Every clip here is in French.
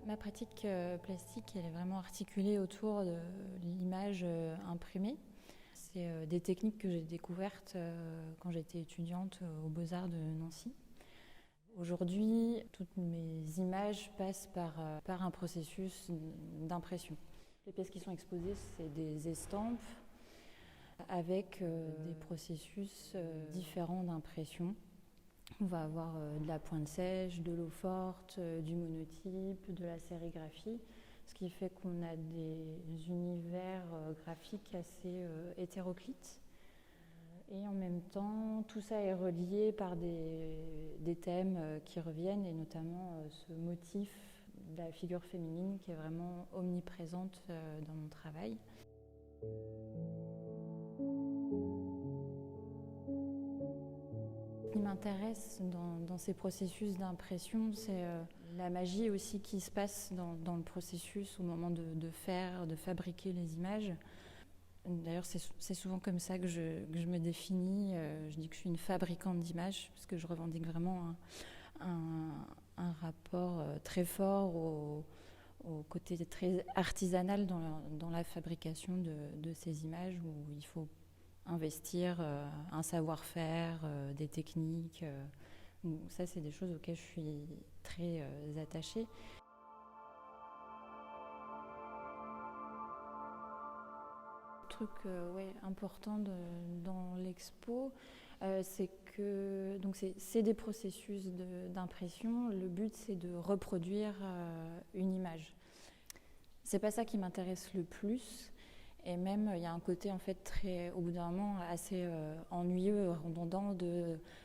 Ma pratique plastique, elle est vraiment articulée autour de l'image imprimée. C'est des techniques que j'ai découvertes quand j'étais étudiante aux Beaux-Arts de Nancy. Aujourd'hui, toutes mes images passent par un processus d'impression. Les pièces qui sont exposées, c'est des estampes avec des processus différents d'impression. On va avoir de la pointe sèche, de l'eau forte, du monotype, de la sérigraphie, ce qui fait qu'on a des univers graphiques assez hétéroclites. Et en même temps, tout ça est relié par des thèmes qui reviennent, et notamment ce motif de la figure féminine qui est vraiment omniprésente dans mon travail. Ce qui m'intéresse dans ces processus d'impression, c'est la magie aussi qui se passe dans le processus au moment de fabriquer les images. D'ailleurs, c'est souvent comme ça que je me définis. Je dis que je suis une fabricante d'images, parce que je revendique vraiment un rapport très fort au côté très artisanal dans la fabrication de ces images, où il faut investir un savoir-faire, des techniques. Ça, c'est des choses auxquelles je suis très attachée. Truc important dans l'expo, c'est que c'est des processus d'impression. Le but, c'est de reproduire une image. C'est pas ça qui m'intéresse le plus. Et même, il y a un côté en fait au bout d'un moment assez ennuyeux, redondant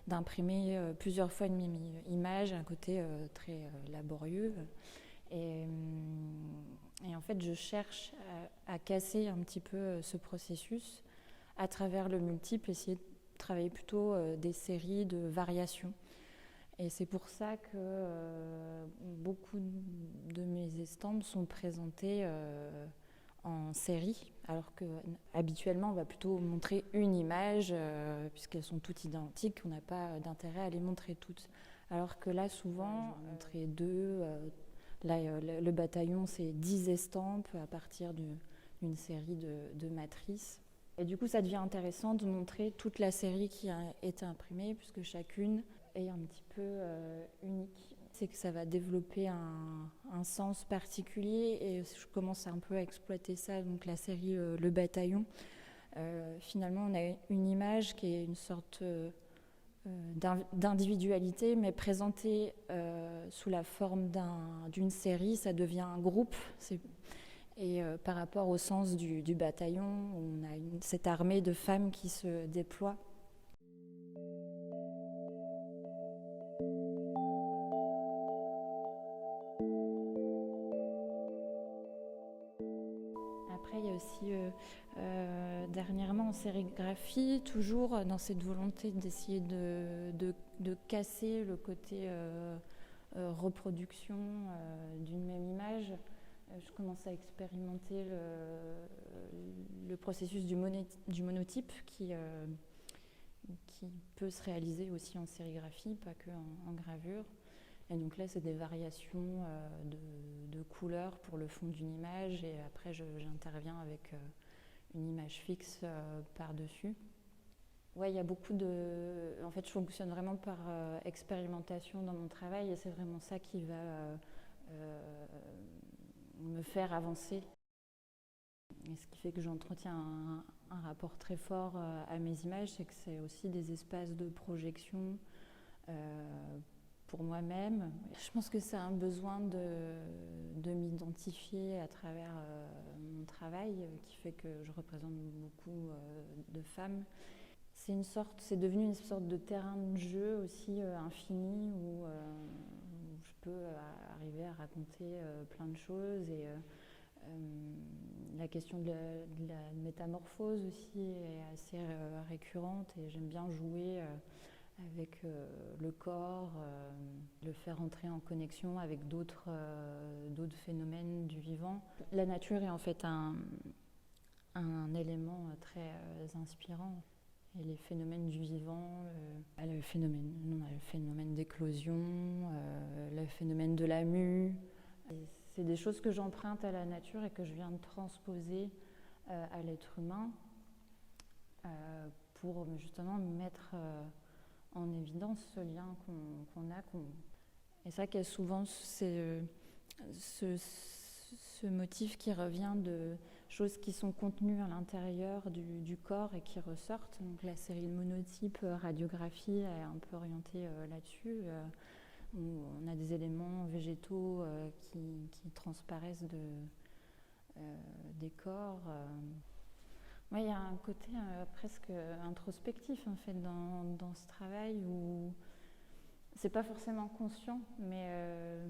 d'imprimer plusieurs fois une même image, un côté très laborieux. Et en fait, je cherche à casser un petit peu ce processus à travers le multiple, essayer de travailler plutôt des séries de variations. Et c'est pour ça que beaucoup de mes estampes sont présentées en série, alors qu'habituellement on va plutôt montrer une image, puisqu'elles sont toutes identiques, on n'a pas d'intérêt à les montrer toutes. Alors que là, souvent, je vais montrer deux. Là, le bataillon, c'est 10 estampes à partir d'une série de matrices. Et du coup, ça devient intéressant de montrer toute la série qui a été imprimée, puisque chacune est un petit peu unique. C'est que ça va développer un sens particulier, et je commence un peu à exploiter ça. Donc la série Le Bataillon, finalement, on a une image qui est une sorte d'individualité, mais présentée sous la forme d'une série, ça devient un groupe. Et par rapport au sens du bataillon, on a cette armée de femmes qui se déploie. Après, il y a aussi dernièrement en sérigraphie, toujours dans cette volonté d'essayer de casser le côté reproduction d'une même image. Je commence à expérimenter le processus du monotype qui peut se réaliser aussi en sérigraphie, pas que en gravure. Et donc là, c'est des variations de couleurs pour le fond d'une image, et après j'interviens avec une image fixe par-dessus. Ouais, il y a beaucoup En fait, je fonctionne vraiment par expérimentation dans mon travail, et c'est vraiment ça qui va me faire avancer. Et ce qui fait que j'entretiens un rapport très fort à mes images, c'est que c'est aussi des espaces de projection pour moi-même. Je pense que c'est un besoin de m'identifier à travers mon travail, qui fait que je représente beaucoup de femmes. C'est devenu une sorte de terrain de jeu aussi infini, où je peux arriver à raconter plein de choses. Et la question de la métamorphose aussi est assez récurrente, et j'aime bien jouer avec le corps, le faire entrer en connexion avec d'autres phénomènes du vivant. La nature est en fait un élément très inspirant. Et les phénomènes du vivant, le phénomène d'éclosion, le phénomène de la mue. c'est des choses que j'emprunte à la nature et que je viens de transposer à l'être humain pour justement mettre en évidence ce lien qu'on a. Et c'est vrai qu'il y a souvent ce motif qui revient de choses qui sont contenues à l'intérieur du corps et qui ressortent. Donc la série de monotypes radiographie est un peu orientée là-dessus. Où on a des éléments végétaux qui transparaissent des corps. Il y a un côté presque introspectif en fait dans ce travail où c'est pas forcément conscient, mais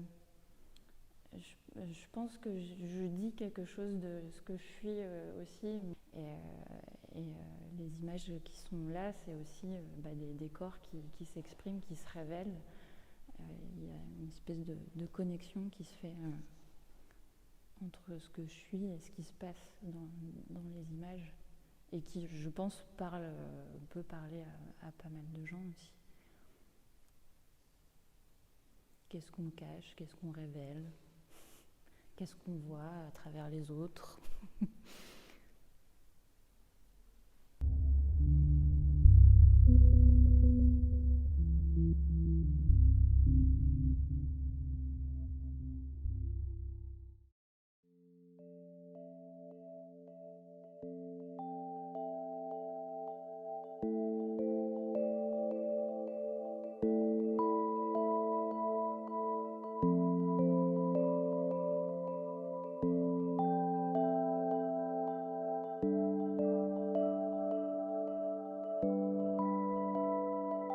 je pense que je dis quelque chose de ce que je suis aussi. Et les images qui sont là, c'est aussi des corps qui s'expriment, qui se révèlent. Il y a une espèce de connexion qui se fait entre ce que je suis et ce qui se passe dans les images. Et qui, je pense, peut parler à pas mal de gens aussi. Qu'est-ce qu'on cache? Qu'est-ce qu'on révèle? Qu'est-ce qu'on voit à travers les autres?